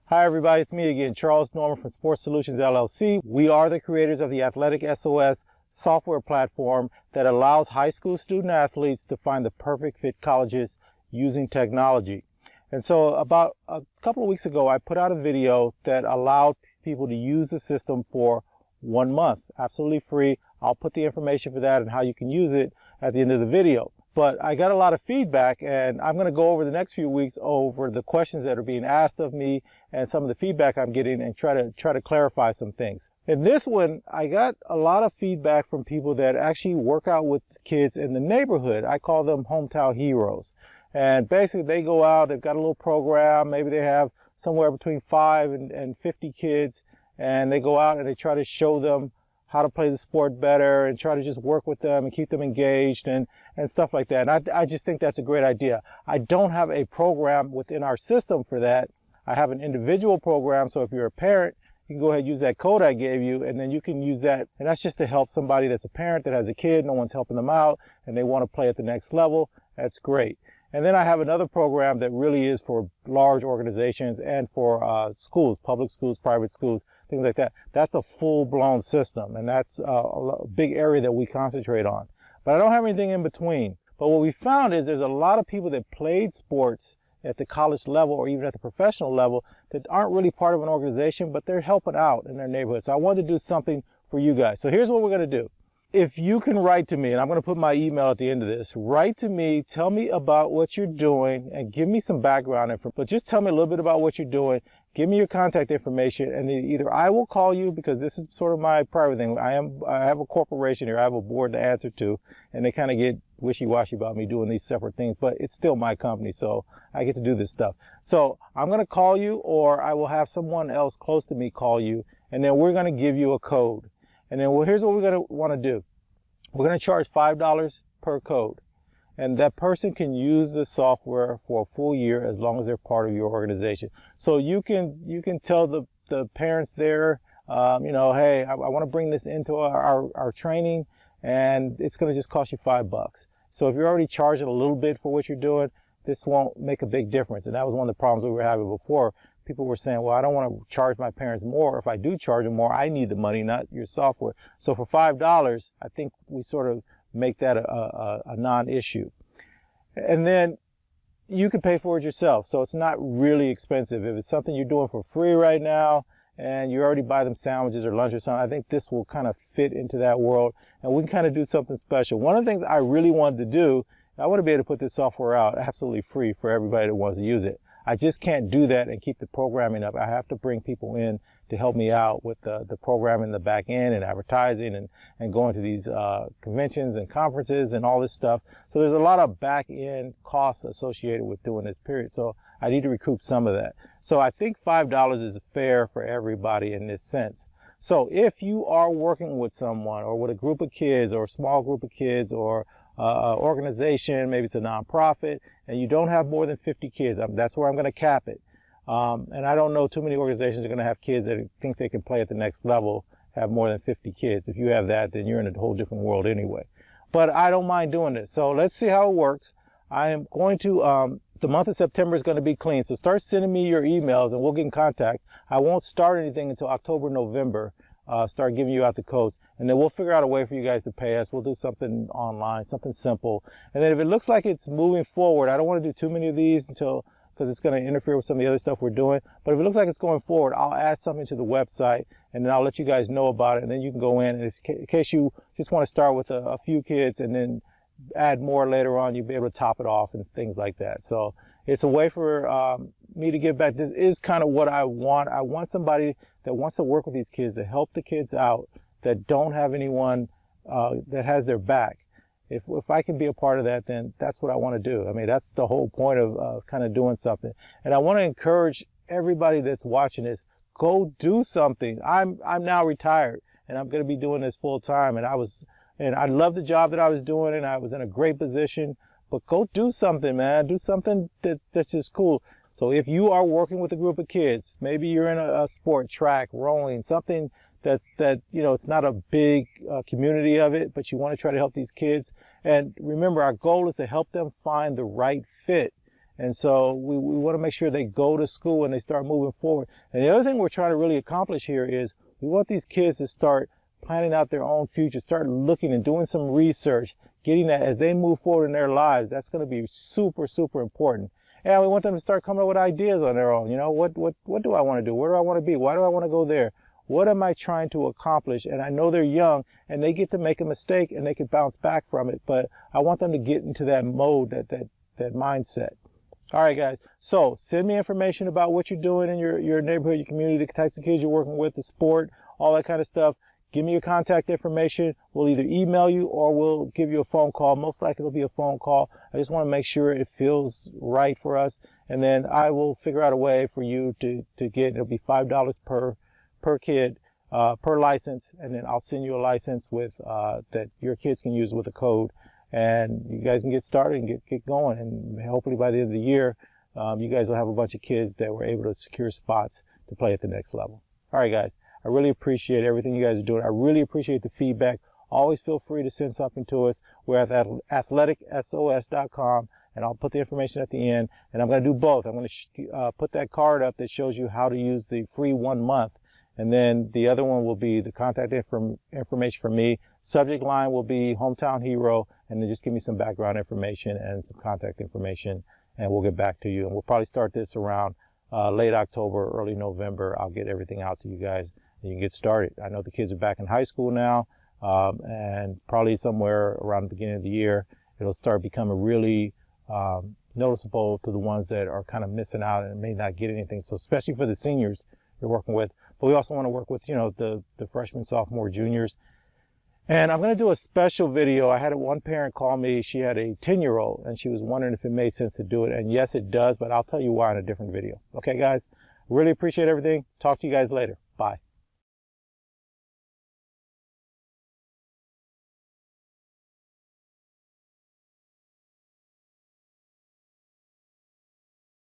Hi everybody, it's me again, Charles Norman from Sports Solutions LLC. We are the creators of the AthleticSOS software platform that allows high school student athletes to find the perfect fit colleges using technology. And so about a couple of weeks ago, I put out a video that allowed people to use the system for 1 month, absolutely free. I'll put the information for that and how you can use it at the end of the video. But I got a lot of feedback, and I'm going to go over the next few weeks over the questions that are being asked of me and some of the feedback I'm getting and try to clarify some things. In this one, I got a lot of feedback from people that actually work out with kids in the neighborhood. I call them hometown heroes. And basically they go out, they've got a little program, maybe they have somewhere between 5 and 50 kids, and they go out and they try to show them how to play the sport better and try to just work with them and keep them engaged and stuff like that. And I just think that's a great idea. I don't have a program within our system for that. I have an individual program, so if you're a parent, you can go ahead and use that code I gave you, and then you can use that. And that's just to help somebody that's a parent that has a kid, no one's helping them out, and they want to play at the next level. That's great. And then I have another program that really is for large organizations and for schools, public schools, private schools, things like that. That's a full-blown system, and that's a big area that we concentrate on. But I don't have anything in between. But what we found is there's a lot of people that played sports at the college level or even at the professional level that aren't really part of an organization, but they're helping out in their neighborhood. So I wanted to do something for you guys. So here's what we're going to do. If you can write to me, and I'm going to put my email at the end of this, write to me, tell me about what you're doing, and give me some background info. But just tell me a little bit about what you're doing. Give me your contact information, and either I will call you, because this is sort of my private thing. I have a corporation here. I have a board to answer to, and they kind of get wishy-washy about me doing these separate things, but it's still my company, so I get to do this stuff. So I'm going to call you, or I will have someone else close to me call you, and then we're going to give you a code. And then here's what we're going to want to do. We're going to charge $5 per code. And that person can use the software for a full year as long as they're part of your organization. So you can tell the parents there, hey, I want to bring this into our training, and it's going to just cost you $5. So if you're already charging a little bit for what you're doing, this won't make a big difference. And that was one of the problems we were having before. People were saying, well, I don't want to charge my parents more. If I do charge them more, I need the money, not your software. So for $5, I think we sort of make that a non-issue. And then you can pay for it yourself. So it's not really expensive. If it's something you're doing for free right now and you already buy them sandwiches or lunch or something, I think this will kind of fit into that world, and we can kind of do something special. One of the things I really wanted to do, I want to be able to put this software out absolutely free for everybody that wants to use it. I just can't do that and keep the programming up. I have to bring people in to help me out with the programming, the back end, and advertising, and going to these conventions and conferences and all this stuff. So there's a lot of back end costs associated with doing this period. So I need to recoup some of that. So I think $5 is fair for everybody in this sense. So if you are working with someone or with a group of kids or a small group of kids or organization, maybe it's a nonprofit, and you don't have more than 50 kids, that's where I'm going to cap it. And I don't know too many organizations are going to have kids that think they can play at the next level, have more than 50 kids. If you have that, then you're in a whole different world anyway. But I don't mind doing this. So let's see how it works. I am going to, the month of September is going to be clean. So start sending me your emails and we'll get in contact. I won't start anything until October, November. Start giving you out the codes, and then we'll figure out a way for you guys to pay us. We'll do something online, something simple. And then if it looks like it's moving forward, I don't want to do too many of these because it's going to interfere with some of the other stuff we're doing. But if it looks like it's going forward, I'll add something to the website, and then I'll let you guys know about it. And then you can go in, and in case you just want to start with a few kids and then add more later on, you'll be able to top it off and things like that. So it's a way for me to give back. This is kind of what I want. I want somebody that wants to work with these kids, to help the kids out, that don't have anyone that has their back. If I can be a part of that, then that's what I want to do. I mean, that's the whole point of kind of doing something. And I want to encourage everybody that's watching this, go do something. I'm now retired, and I'm going to be doing this full time. And I love the job that I was doing, and I was in a great position. But go do something, man. Do something that's just cool. So if you are working with a group of kids, maybe you're in a sport, track, rowing, something that it's not a big community of it, but you want to try to help these kids. And remember, our goal is to help them find the right fit. And so we want to make sure they go to school and they start moving forward. And the other thing we're trying to really accomplish here is we want these kids to start planning out their own future, start looking and doing some research, getting that as they move forward in their lives. That's going to be super, super important. And we want them to start coming up with ideas on their own. You know, what do I want to do? Where do I want to be? Why do I want to go there? What am I trying to accomplish? And I know they're young and they get to make a mistake and they can bounce back from it. But I want them to get into that mode, that mindset. All right, guys. So send me information about what you're doing in your neighborhood, your community, the types of kids you're working with, the sport, all that kind of stuff. Give me your contact information. We'll either email you or we'll give you a phone call. Most likely it'll be a phone call. I just want to make sure it feels right for us. And then I will figure out a way for you to get, it'll be $5 per kid, per license. And then I'll send you a license with, that your kids can use with a code. And you guys can get started and get going. And hopefully by the end of the year, you guys will have a bunch of kids that were able to secure spots to play at the next level. All right, guys. I really appreciate everything you guys are doing. I really appreciate the feedback. Always feel free to send something to us. We're at AthleticSOS.com, and I'll put the information at the end. And I'm going to do both. I'm going to put that card up that shows you how to use the free 1 month. And then the other one will be the contact information for me. Subject line will be Hometown Hero, and then just give me some background information and some contact information, and we'll get back to you. And we'll probably start this around late October, early November. I'll get everything out to you guys. You can get started. I know the kids are back in high school now, and probably somewhere around the beginning of the year, it'll start becoming really noticeable to the ones that are kind of missing out and may not get anything. So especially for the seniors you're working with. But we also want to work with, you know, the freshmen, sophomore, juniors. And I'm going to do a special video. I had one parent call me. She had a 10-year-old, and she was wondering if it made sense to do it. And yes, it does, but I'll tell you why in a different video. Okay, guys? Really appreciate everything. Talk to you guys later. Bye.